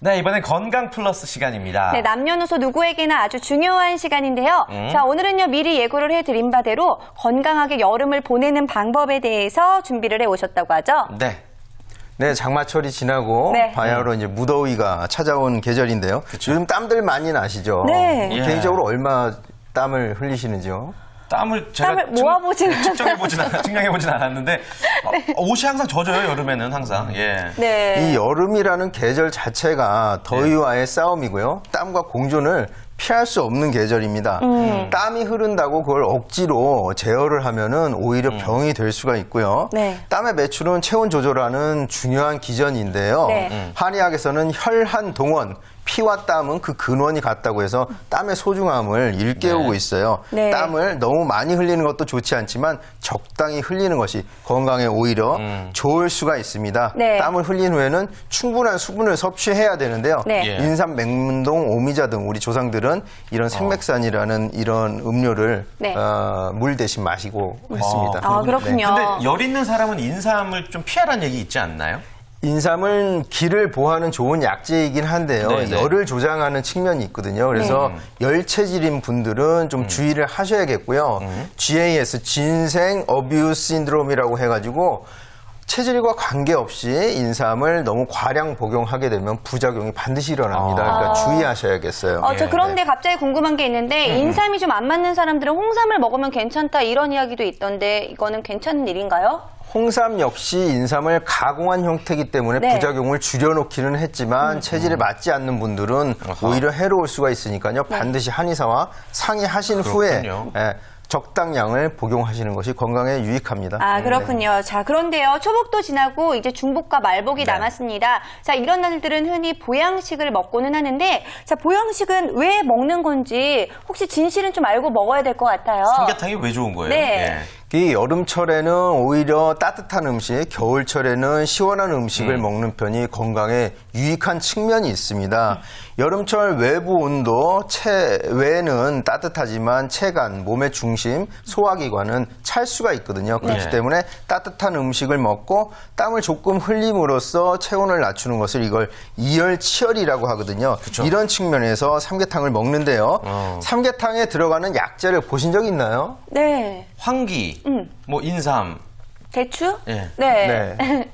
네, 이번엔 건강 플러스 시간입니다. 네, 남녀노소 누구에게나 아주 중요한 시간인데요. 자, 오늘은요, 미리 예고를 해드린 바대로 건강하게 여름을 보내는 방법에 대해서 준비를 해오셨다고 하죠? 네. 네, 장마철이 지나고 네. 바야흐로 이제 무더위가 찾아온 계절인데요. 요즘 땀들 많이 나시죠? 네. 예. 개인적으로 얼마 땀을 흘리시는지요? 땀을 제가 땀을 모아보지는 측정해보진 않았는데 옷이 항상 젖어요, 여름에는 항상. 예. 네. 이 여름이라는 계절 자체가 더위와의 싸움이고요. 땀과 공존을 피할 수 없는 계절입니다. 땀이 흐른다고 그걸 억지로 제어를 하면은 오히려 병이 될 수가 있고요. 네. 땀의 매출은 체온 조절하는 중요한 기전인데요. 네. 한의학에서는 혈한 동원, 피와 땀은 그 근원이 같다고 해서 땀의 소중함을 일깨우고 있어요. 네. 땀을 너무 많이 흘리는 것도 좋지 않지만 적당히 흘리는 것이 건강에 오히려 좋을 수가 있습니다. 네. 땀을 흘린 후에는 충분한 수분을 섭취해야 되는데요. 네. 예. 인삼, 맹문동, 오미자 등 우리 조상들은 이런 생맥산이라는 이런 음료를 네. 물 대신 마시고 했습니다. 아, 그렇군요. 근데 열 있는 사람은 인삼을 좀 피하라는 얘기 있지 않나요? 인삼은 기를 보하는 좋은 약재이긴 한데요. 네네. 열을 조장하는 측면이 있거든요. 그래서 열 체질인 분들은 좀 주의를 하셔야겠고요. GAS, 진생 어뷰스 신드롬이라고 해가지고 체질과 관계없이 인삼을 너무 과량 복용하게 되면 부작용이 반드시 일어납니다. 그러니까 주의하셔야겠어요. 저 그런데 갑자기 궁금한 게 있는데 인삼이 좀 안 맞는 사람들은 홍삼을 먹으면 괜찮다 이런 이야기도 있던데 이거는 괜찮은 일인가요? 홍삼 역시 인삼을 가공한 형태이기 때문에 네. 부작용을 줄여놓기는 했지만 체질에 맞지 않는 분들은 오히려 해로울 수가 있으니까요. 반드시 한의사와 상의하신 후에 그렇군요. 적당량을 복용하시는 것이 건강에 유익합니다. 아, 그렇군요. 자, 그런데요. 초복도 지나고 이제 중복과 말복이 남았습니다. 자, 이런 날들은 흔히 보양식을 먹고는 하는데 자, 보양식은 왜 먹는 건지 혹시 진실은 좀 알고 먹어야 될 것 같아요. 삼계탕이 왜 좋은 거예요? 네. 이 여름철에는 오히려 따뜻한 음식, 겨울철에는 시원한 음식을 먹는 편이 건강에 유익한 측면이 있습니다. 여름철 외부 온도, 체외는 따뜻하지만 체간, 몸의 중심, 소화기관은 찰 수가 있거든요. 그렇기 네. 때문에 따뜻한 음식을 먹고 땀을 조금 흘림으로써 체온을 낮추는 것을 이걸 이열치열이라고 하거든요. 이런 측면에서 삼계탕을 먹는데요. 삼계탕에 들어가는 약재를 보신 적 있나요? 네. 황기, 뭐 인삼. 대추? 예. 네. 네.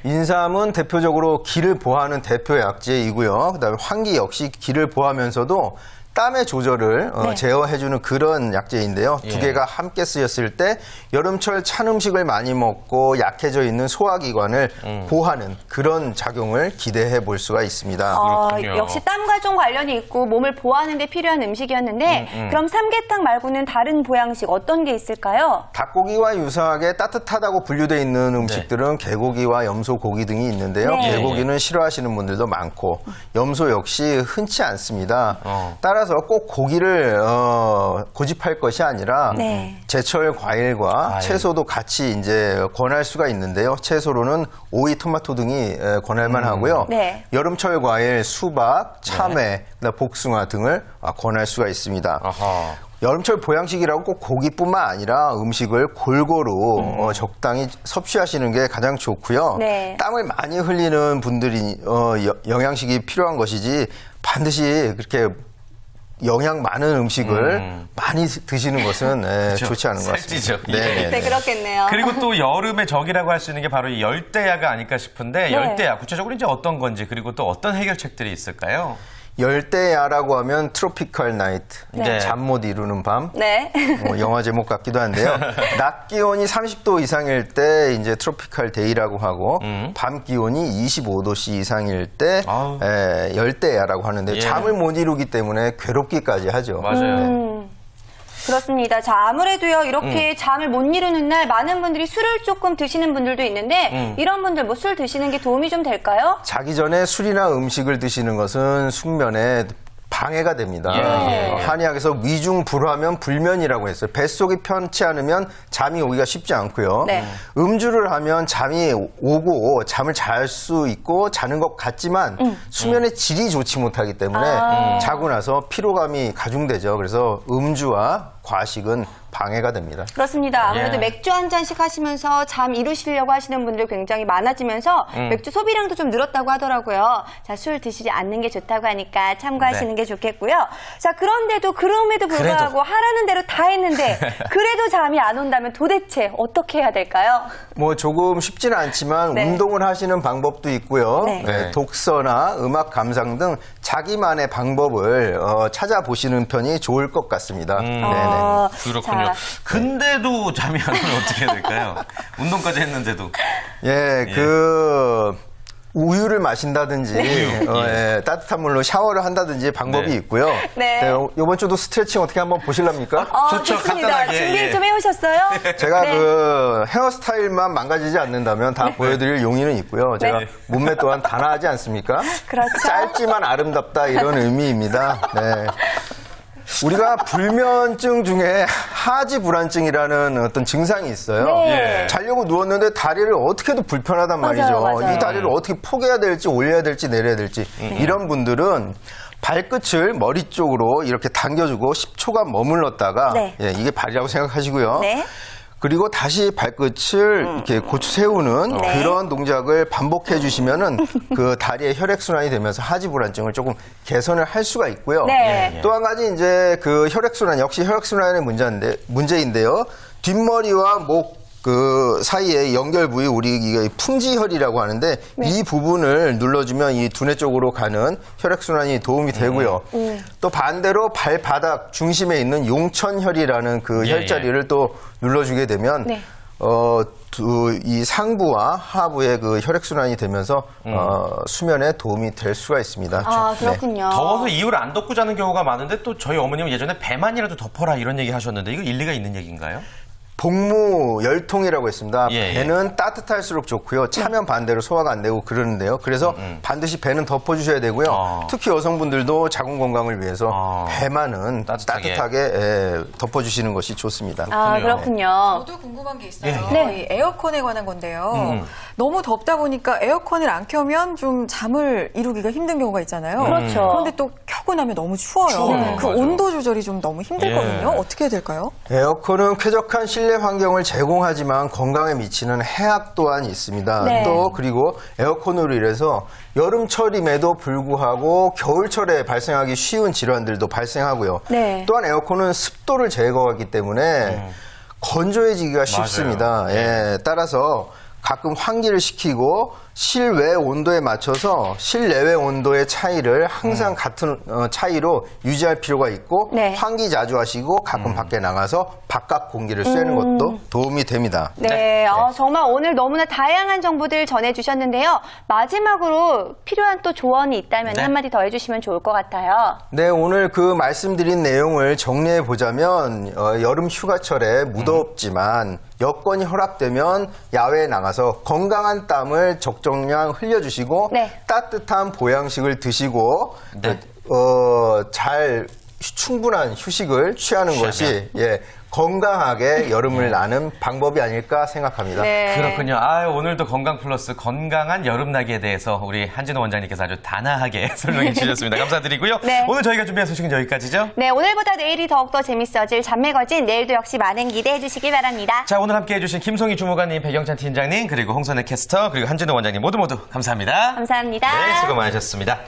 인삼은 대표적으로 기를 보하는 대표 약재이고요. 그다음에 황기 역시 기를 보하면서도 땀의 조절을 제어해주는 그런 약재인데요. 두 개가 함께 쓰였을 때 여름철 찬 음식을 많이 먹고 약해져 있는 소화기관을 보하는 그런 작용을 기대해 볼 수가 있습니다. 그렇군요. 역시 땀과 좀 관련이 있고 몸을 보호하는 데 필요한 음식이었는데 그럼 삼계탕 말고는 다른 보양식 어떤 게 있을까요? 닭고기와 유사하게 따뜻하다고 분류되어 있는 음식들은 개고기와 염소 고기 등이 있는데요. 네. 개고기는 싫어하시는 분들도 많고 염소 역시 흔치 않습니다. 따라서 꼭 고기를 고집할 것이 아니라 네. 제철 과일과 채소도 같이 이제 권할 수가 있는데요. 채소로는 오이, 토마토 등이 권할 만하고요. 네. 여름철 과일, 수박, 참외, 그다음 복숭아 등을 권할 수가 있습니다. 아하. 여름철 보양식이라고 꼭 고기뿐만 아니라 음식을 골고루 적당히 섭취하시는 게 가장 좋고요. 네. 땀을 많이 흘리는 분들이 영양식이 필요한 것이지 반드시 그렇게 영양 많은 음식을 많이 드시는 것은 좋지 않은 것 같습니다. 살찌죠. 네, 그렇겠네요. 그리고 또 여름의 적이라고 할 수 있는 게 바로 이 열대야가 아닐까 싶은데 열대야 구체적으로 이제 어떤 건지 그리고 또 어떤 해결책들이 있을까요? 열대야라고 하면 트로피컬 나이트, 네. 잠 못 이루는 밤. 네. 영화 제목 같기도 한데요. 낮 기온이 30도 이상일 때 이제 트로피컬 데이라고 하고 밤 기온이 25도씨 이상일 때 아우. 열대야라고 하는데 예. 잠을 못 이루기 때문에 괴롭기까지 하죠. 맞아요. 그렇습니다. 자, 아무래도요, 이렇게 잠을 못 이루는 날 많은 분들이 술을 조금 드시는 분들도 있는데 이런 분들 뭐 술 드시는 게 도움이 좀 될까요? 자기 전에 술이나 음식을 드시는 것은 숙면에 방해가 됩니다. 예. 한의학에서 위중불화면 불면이라고 했어요. 뱃속이 편치 않으면 잠이 오기가 쉽지 않고요. 네. 음주를 하면 잠이 오고 잠을 잘 수 있고 자는 것 같지만 수면의 질이 좋지 못하기 때문에 자고 나서 피로감이 가중되죠. 그래서 음주와 과식은 방해가 됩니다. 그렇습니다. 아무래도 예. 맥주 한 잔씩 하시면서 잠 이루시려고 하시는 분들 굉장히 많아지면서 맥주 소비량도 좀 늘었다고 하더라고요. 자, 술 드시지 않는 게 좋다고 하니까 참고하시는 네. 게 좋겠고요. 자, 그런데도 그럼에도 불구하고 하라는 대로 다 했는데 그래도 잠이 안 온다면 도대체 어떻게 해야 될까요? 뭐 조금 쉽지는 않지만 네. 운동을 하시는 방법도 있고요. 네. 네, 독서나 음악 감상 등 자기만의 방법을 찾아보시는 편이 좋을 것 같습니다. 네네. 그렇군요. 자, 근데도 잠이 안 오면 어떻게 해야 될까요? 운동까지 했는데도. 예, 우유를 마신다든지 예, 따뜻한 물로 샤워를 한다든지 방법이 네. 있고요. 네. 이번 주도 스트레칭 어떻게 한번 보실랍니까? 좋죠. 좋습니다. 간단하게, 준비 예. 좀 해오셨어요? 제가 네. 그 헤어스타일만 망가지지 않는다면 다 보여드릴 용의는 있고요. 제가 네. 몸매 또한 단아하지 않습니까? 그렇죠. 짧지만 아름답다 이런 의미입니다. 네. 우리가 불면증 중에 하지 불안증이라는 어떤 증상이 있어요. 네. 예. 자려고 누웠는데 다리를 어떻게 해도 불편하단 말이죠. 맞아요. 이 다리를 어떻게 포개야 될지 올려야 될지 내려야 될지 이런 분들은 발끝을 머리 쪽으로 이렇게 당겨주고 10초간 머물렀다가 네. 예, 이게 발이라고 생각하시고요. 네. 그리고 다시 발끝을 이렇게 고추 세우는 네. 그런 동작을 반복해 주시면은 그 다리의 혈액 순환이 되면서 하지 불안증을 조금 개선을 할 수가 있고요. 네. 또 한 가지 이제 그 혈액 순환 역시 혈액 순환의 문제인데요. 뒷머리와 목 그 사이에 연결 부위 우리 이게 풍지혈이라고 하는데 이 부분을 눌러주면 이 두뇌 쪽으로 가는 혈액 순환이 도움이 되고요. 또 반대로 발바닥 중심에 있는 용천혈이라는 그 예, 혈자리를 또 눌러주게 되면 네. 이 상부와 하부의 그 혈액 순환이 되면서 수면에 도움이 될 수가 있습니다. 아, 네. 그렇군요. 더워서 이유를 안 덮고 자는 경우가 많은데 또 저희 어머님은 예전에 배만이라도 덮어라 이런 얘기 하셨는데 이거 일리가 있는 얘기인가요? 복무 열통이라고 했습니다. 예, 예. 배는 따뜻할수록 좋고요. 차면 반대로 소화가 안 되고 그러는데요. 그래서 반드시 배는 덮어주셔야 되고요. 특히 여성분들도 자궁 건강을 위해서 배만은 따뜻하게. 따뜻하게 덮어주시는 것이 좋습니다. 아, 그렇군요. 저도 궁금한 게 있어요. 네. 이 에어컨에 관한 건데요. 너무 덥다 보니까 에어컨을 안 켜면 좀 잠을 이루기가 힘든 경우가 있잖아요. 그렇죠. 그런데 또 켜고 나면 너무 추워요. 추워요. 그 맞아요. 온도 조절이 좀 너무 힘들거든요. 예. 어떻게 해야 될까요? 에어컨은 쾌적한 실내 환경을 제공하지만 건강에 미치는 해악 또한 있습니다. 네. 또 그리고 에어컨으로 인해서 여름철임에도 불구하고 겨울철에 발생하기 쉬운 질환들도 발생하고요. 네. 또한 에어컨은 습도를 제거하기 때문에 건조해지기가 쉽습니다. 예, 따라서 가끔 환기를 시키고 실외 온도에 맞춰서 실내외 온도의 차이를 항상 같은 차이로 유지할 필요가 있고 네. 환기 자주 하시고 가끔 밖에 나가서 바깥 공기를 쐬는 것도 도움이 됩니다. 네, 정말 오늘 너무나 다양한 정보들 전해주셨는데요. 마지막으로 필요한 또 조언이 있다면 네. 한마디 더 해주시면 좋을 것 같아요. 네, 오늘 그 말씀드린 내용을 정리해 보자면 여름 휴가철에 무덥지만 여건이 허락되면 야외에 나가서 건강한 땀을 적정량 흘려주시고 네. 따뜻한 보양식을 드시고 네. 잘 충분한 휴식을 취하는 것이 건강하게 여름을 나는 방법이 아닐까 생각합니다. 네. 그렇군요. 오늘도 건강 플러스 건강한 여름나기에 대해서 우리 한진호 원장님께서 아주 단아하게 설명해 주셨습니다. 감사드리고요. 네. 오늘 저희가 준비한 소식은 여기까지죠. 네, 오늘보다 내일이 더욱더 재밌어질 잠매거진 내일도 역시 많은 기대해 주시기 바랍니다. 자, 오늘 함께해 주신 김송희 주무관님, 백영찬 팀장님, 그리고 홍선혜 캐스터, 그리고 한진호 원장님 모두 감사합니다. 감사합니다. 네, 수고 많으셨습니다.